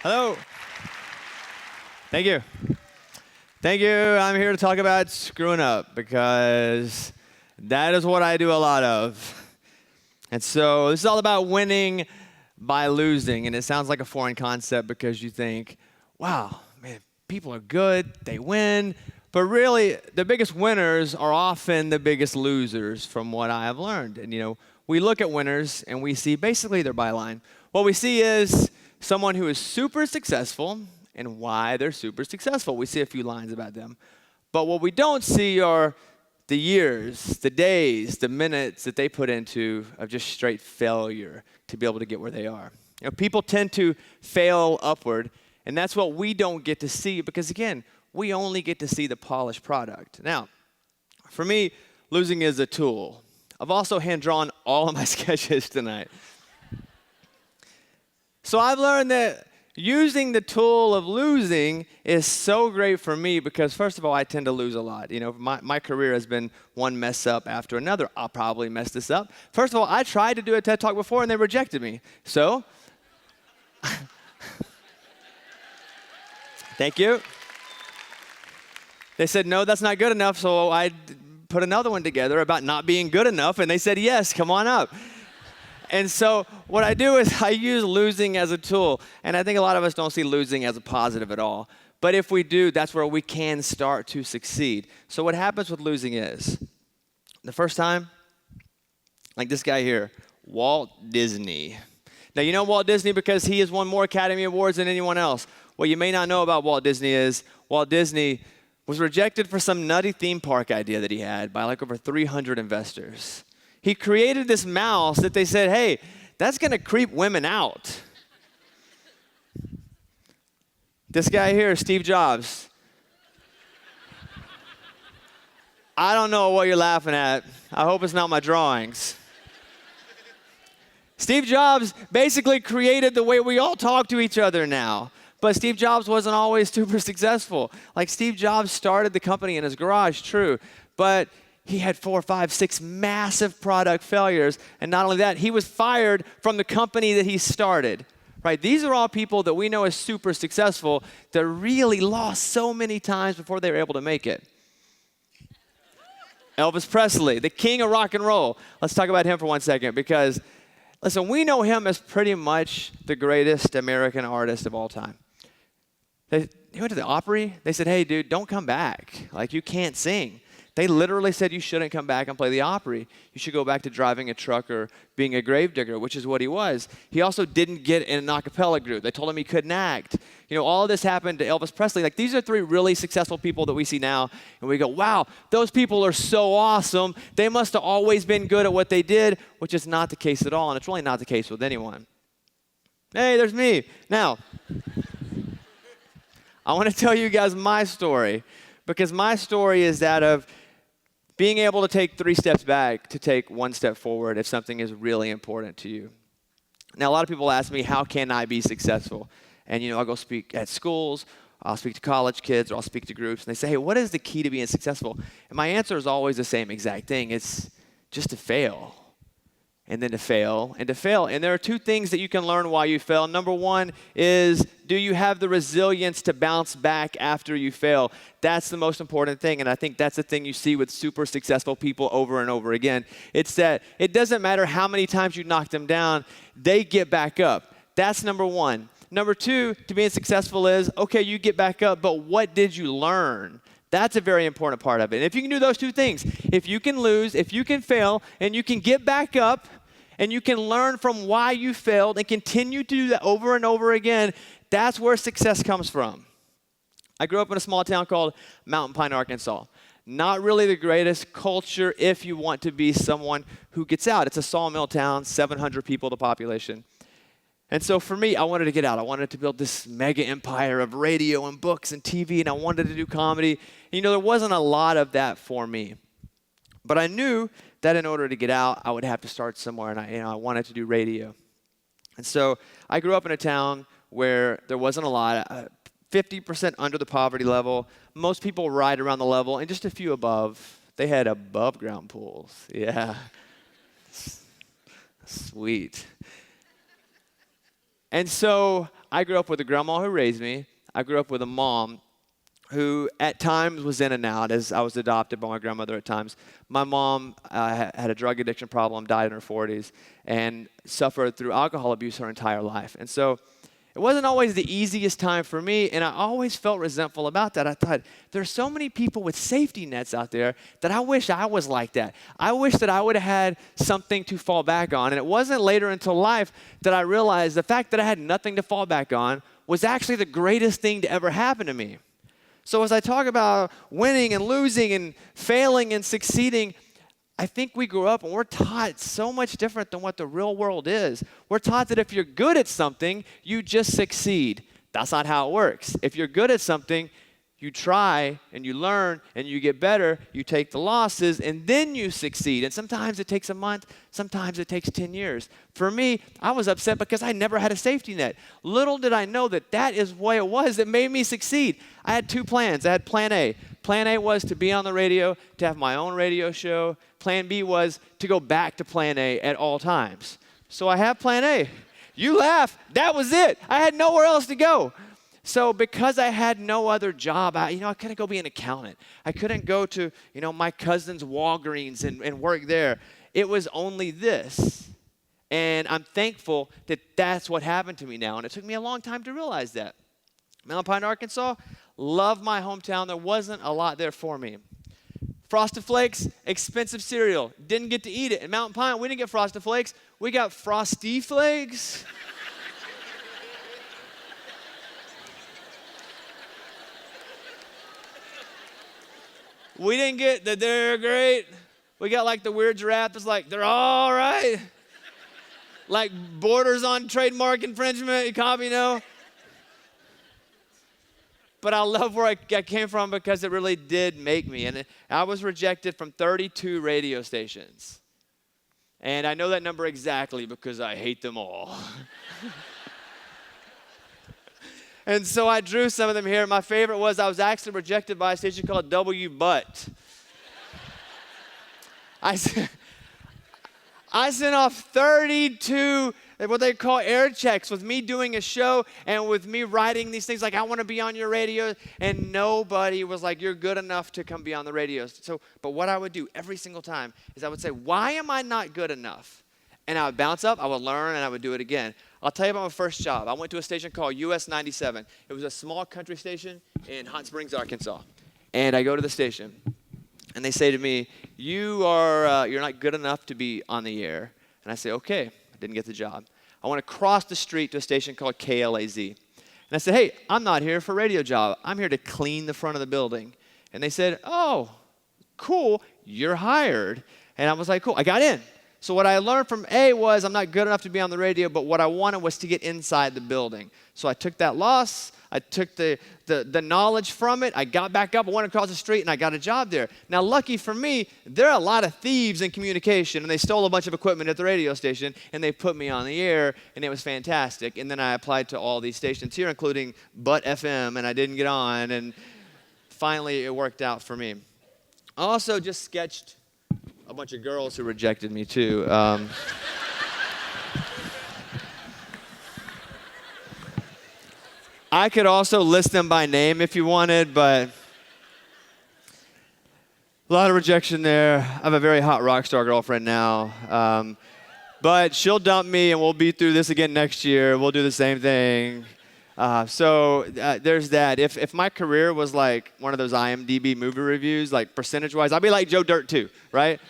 Hello. Thank you. Thank you. I'm here to talk about screwing up because that is what I do a lot of. And so this is all about winning by losing. And it sounds like a foreign concept because you think, wow, man, people are good, they win. But really, the biggest winners are often the biggest losers from what I have learned. And, we look at winners and we see basically their byline. What we see is someone who is super successful and why they're super successful. We see a few lines about them. But what we don't see are the years, the days, the minutes that they put into of just straight failure to be able to get where they are. People tend to fail upward, and that's what we don't get to see because, again, we only get to see the polished product. Now, for me, losing is a tool. I've also hand-drawn all of my sketches tonight. So I've learned that using the tool of losing is so great for me because, first of all, I tend to lose a lot. My career has been one mess up after another. I'll probably mess this up. First of all, I tried to do a TED Talk before and they rejected me. So, thank you. They said, no, that's not good enough, so I put another one together about not being good enough, and they said, yes, come on up. And so what I do is I use losing as a tool, and I think a lot of us don't see losing as a positive at all. But if we do, that's where we can start to succeed. So what happens with losing is, the first time, like this guy here, Walt Disney. Now, you know Walt Disney because he has won more Academy Awards than anyone else. What you may not know about Walt Disney is Walt Disney was rejected for some nutty theme park idea that he had by like over 300 investors. He created this mouse that they said, hey, that's going to creep women out. This guy here, Steve Jobs. I don't know what you're laughing at. I hope it's not my drawings. Steve Jobs basically created the way we all talk to each other now. But Steve Jobs wasn't always super successful. Like Steve Jobs started the company in his garage, true. But he had 4, 5, 6 massive product failures. And not only that, he was fired from the company that he started. Right? These are all people that we know as super successful that really lost so many times before they were able to make it. Elvis Presley, the king of rock and roll. Let's talk about him for 1 second because, listen, we know him as pretty much the greatest American artist of all time. He went to the Opry. They said, hey, dude, don't come back. Like, you can't sing. They literally said you shouldn't come back and play the Opry. You should go back to driving a truck or being a gravedigger, which is what he was. He also didn't get in an a cappella group. They told him he couldn't act. All of this happened to Elvis Presley. Like, these are 3 really successful people that we see now, and we go, wow, those people are so awesome. They must have always been good at what they did, which is not the case at all, and it's really not the case with anyone. Hey, there's me. Now, I want to tell you guys my story because my story is that of being able to take 3 steps back to take 1 step forward if something is really important to you. Now, a lot of people ask me, how can I be successful? And, I'll go speak at schools, I'll speak to college kids, or I'll speak to groups, and they say, hey, what is the key to being successful? And my answer is always the same exact thing. It's just to fail. And then to fail, and to fail. And there are 2 things that you can learn while you fail. Number 1 is, do you have the resilience to bounce back after you fail? That's the most important thing, and I think that's the thing you see with super successful people over and over again. It's that it doesn't matter how many times you knock them down, they get back up. That's number 1. Number 2, to being successful is, okay, you get back up, but what did you learn? That's a very important part of it. And if you can do those 2 things, if you can lose, if you can fail, and you can get back up, and you can learn from why you failed and continue to do that over and over again, that's where success comes from. I grew up in a small town called Mountain Pine, Arkansas. Not really the greatest culture if you want to be someone who gets out. It's a sawmill town, 700 people, the population. And so for me, I wanted to get out. I wanted to build this mega empire of radio and books and TV, and I wanted to do comedy. And, there wasn't a lot of that for me. But I knew that in order to get out, I would have to start somewhere, and I wanted to do radio. And so I grew up in a town where there wasn't a lot, 50% under the poverty level, most people right around the level, and just a few above. They had above ground pools. Yeah. Sweet. And so I grew up with a grandma who raised me. I grew up with a mom who at times was in and out, as I was adopted by my grandmother at times. My mom had a drug addiction problem, died in her 40s, and suffered through alcohol abuse her entire life. And so it wasn't always the easiest time for me, and I always felt resentful about that. I thought, there's so many people with safety nets out there that I wish I was like that. I wish that I would have had something to fall back on. And it wasn't later into life that I realized the fact that I had nothing to fall back on was actually the greatest thing to ever happen to me. So as I talk about winning and losing and failing and succeeding, I think we grew up and we're taught so much different than what the real world is. We're taught that if you're good at something, you just succeed. That's not how it works. If you're good at something, you try and you learn and you get better, you take the losses, and then you succeed. And sometimes it takes a month, sometimes it takes 10 years. For me, I was upset because I never had a safety net. Little did I know that that is what it was that made me succeed. I had two plans. I had plan A. Plan A was to be on the radio, to have my own radio show. Plan B was to go back to plan A at all times. So I have plan A. You laugh. That was it. I had nowhere else to go. So because I had no other job, I couldn't go be an accountant. I couldn't go to, my cousin's Walgreens and work there. It was only this. And I'm thankful that that's what happened to me now. And it took me a long time to realize that. Mountain Pine, Arkansas, love my hometown. There wasn't a lot there for me. Frosted Flakes, expensive cereal. Didn't get to eat it. In Mountain Pine, we didn't get Frosted Flakes. We got Frosty Flakes. We didn't get the they're great. We got like the weird giraffe that's like, they're all right. Like borders on trademark infringement, you. But I love where I came from because it really did make me. And I was rejected from 32 radio stations. And I know that number exactly because I hate them all. And so I drew some of them here. My favorite was I was actually rejected by a station called W Butt. I sent off 32 what they call air checks with me doing a show and with me writing these things like, I want to be on your radio. And nobody was like, you're good enough to come be on the radio. But what I would do every single time is I would say, why am I not good enough? And I would bounce up, I would learn, and I would do it again. I'll tell you about my first job. I went to a station called US 97. It was a small country station in Hot Springs, Arkansas. And I go to the station, and they say to me, you're not good enough to be on the air. And I say, okay, I didn't get the job. I went across the street to a station called KLAZ. And I said, hey, I'm not here for a radio job. I'm here to clean the front of the building. And they said, oh, cool, you're hired. And I was like, cool, I got in. So what I learned from A was I'm not good enough to be on the radio, but what I wanted was to get inside the building. So I took that loss, I took the knowledge from it, I got back up, I went across the street, and I got a job there. Now, lucky for me, there are a lot of thieves in communication, and they stole a bunch of equipment at the radio station, and they put me on the air, and it was fantastic. And then I applied to all these stations here, including Butt FM, and I didn't get on, and finally it worked out for me. I also just sketched a bunch of girls who rejected me too. I could also list them by name if you wanted, but a lot of rejection there. I have a very hot rock star girlfriend now, but she'll dump me and we'll be through this again next year. We'll do the same thing. So there's that. If my career was like one of those IMDb movie reviews, like percentage-wise, I'd be like Joe Dirt too, right?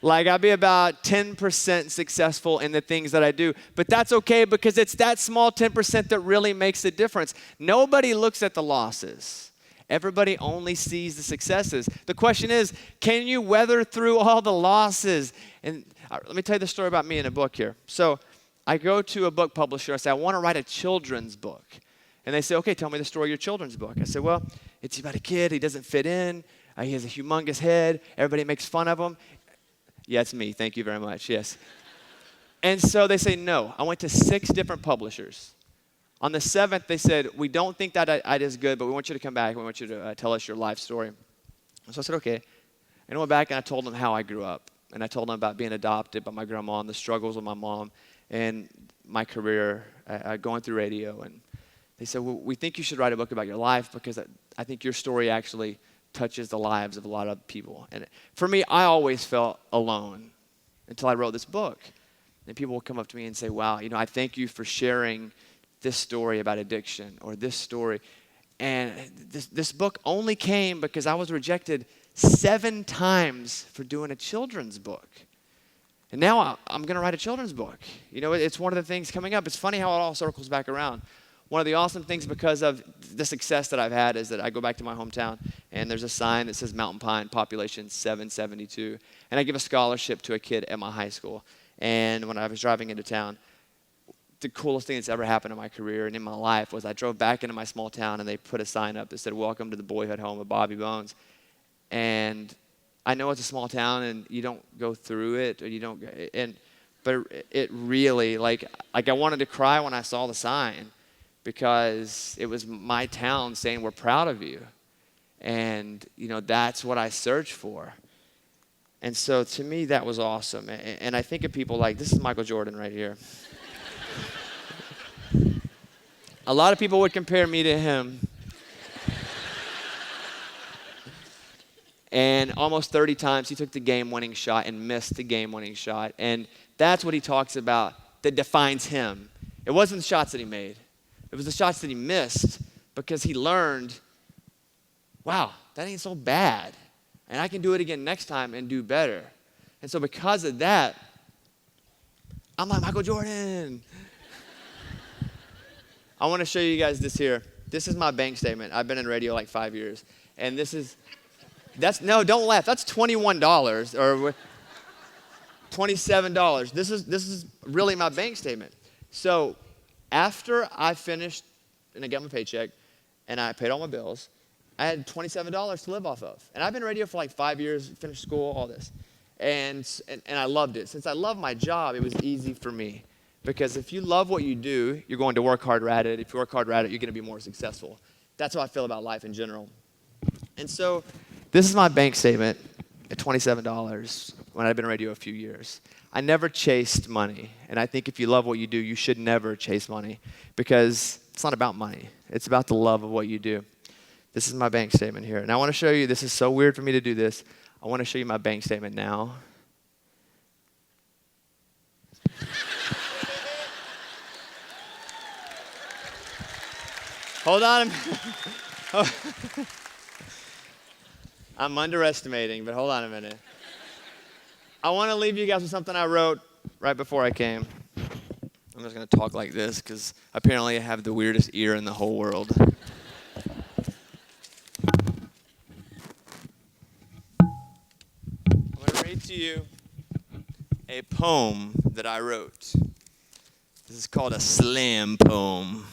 Like I'd be about 10% successful in the things that I do. But that's okay because it's that small 10% that really makes the difference. Nobody looks at the losses. Everybody only sees the successes. The question is, can you weather through all the losses? And let me tell you the story about me in a book here. So I go to a book publisher. I say, I want to write a children's book. And they say, okay, tell me the story of your children's book. I said, well, it's about a kid. He doesn't fit in. He has a humongous head. Everybody makes fun of him. Yeah, it's me. Thank you very much. Yes. And so they say, no. I went to 6 different publishers. On the 7th, they said, we don't think that idea is good, but we want you to come back. We want you to tell us your life story. So I said, okay. And I went back and I told them how I grew up. And I told them about being adopted by my grandma and the struggles with my mom and my career going through radio. And They said, well, we think you should write a book about your life because I think your story actually touches the lives of a lot of people. And for me, I always felt alone until I wrote this book. And people will come up to me and say, wow, I thank you for sharing this story about addiction or this story. And this book only came because I was rejected 7 times for doing a children's book. And now I'm going to write a children's book. It's one of the things coming up. It's funny how it all circles back around. One of the awesome things because of the success that I've had is that I go back to my hometown, and there's a sign that says Mountain Pine, population 772. And I give a scholarship to a kid at my high school. And when I was driving into town, the coolest thing that's ever happened in my career and in my life was I drove back into my small town, and they put a sign up that said, welcome to the boyhood home of Bobby Bones. And I know it's a small town, and you don't go through it, or you don't, but it really, like I wanted to cry when I saw the sign, because it was my town saying, we're proud of you. And, that's what I searched for. And so to me, that was awesome. And I think of people like, this is Michael Jordan right here. A lot of people would compare me to him. And almost 30 times he took the game-winning shot and missed the game-winning shot. And that's what he talks about that defines him. It wasn't the shots that he made. It was the shots that he missed, because he learned, wow, that ain't so bad. And I can do it again next time and do better. And so because of that, I'm like Michael Jordan. I want to show you guys this here. This is my bank statement. I've been in radio like 5 years. And no, don't laugh. That's $21 or $27. This is really my bank statement. So after I finished and I got my paycheck and I paid all my bills, I had $27 to live off of. And I've been in radio for like 5 years, finished school, all this. And I loved it. Since I love my job, it was easy for me. Because if you love what you do, you're going to work harder at it. If you work harder at it, you're going to be more successful. That's how I feel about life in general. And so this is my bank statement at $27 when I've been in radio a few years. I never chased money. And I think if you love what you do, you should never chase money, because it's not about money. It's about the love of what you do. This is my bank statement here. And I want to show you, this is so weird for me to do this. I want to show you my bank statement now. Hold on a minute. I'm underestimating, but hold on a minute. I want to leave you guys with something I wrote right before I came. I'm just going to talk like this because apparently I have the weirdest ear in the whole world. I'm going to read to you a poem that I wrote. This is called a slam poem.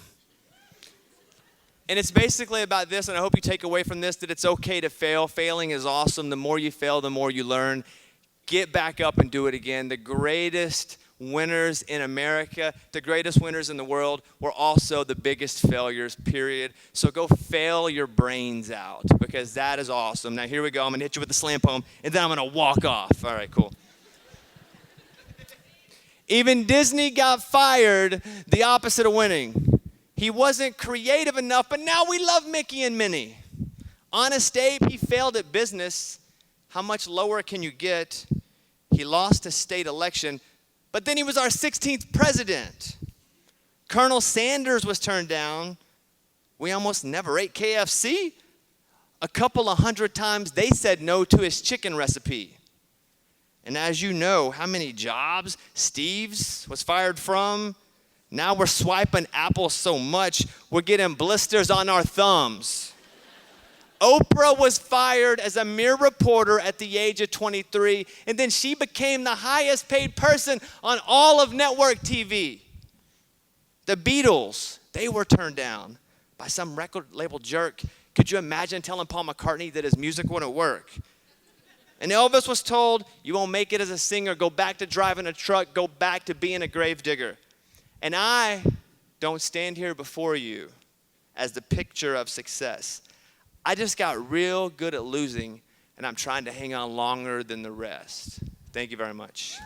And it's basically about this, and I hope you take away from this that it's okay to fail. Failing is awesome. The more you fail, the more you learn. Get back up and do it again. The greatest winners in America, the greatest winners in the world, were also the biggest failures, period. So go fail your brains out, because that is awesome. Now here we go. I'm going to hit you with the slam poem, and then I'm going to walk off. All right, cool. Even Disney got fired, the opposite of winning. He wasn't creative enough, but now we love Mickey and Minnie. Honest Abe, he failed at business. How much lower can you get? He lost a state election, but then he was our 16th president. Colonel Sanders was turned down. We almost never ate KFC. A couple of 100 times they said no to his chicken recipe. And as you know, how many jobs Steve's was fired from? Now we're swiping Apple so much, we're getting blisters on our thumbs. Oprah was fired as a mere reporter at the age of 23, and then she became the highest paid person on all of network TV. The Beatles, they were turned down by some record label jerk. Could you imagine telling Paul McCartney that his music wouldn't work? And Elvis was told, you won't make it as a singer, go back to driving a truck, go back to being a gravedigger. And I don't stand here before you as the picture of success. I just got real good at losing, and I'm trying to hang on longer than the rest. Thank you very much.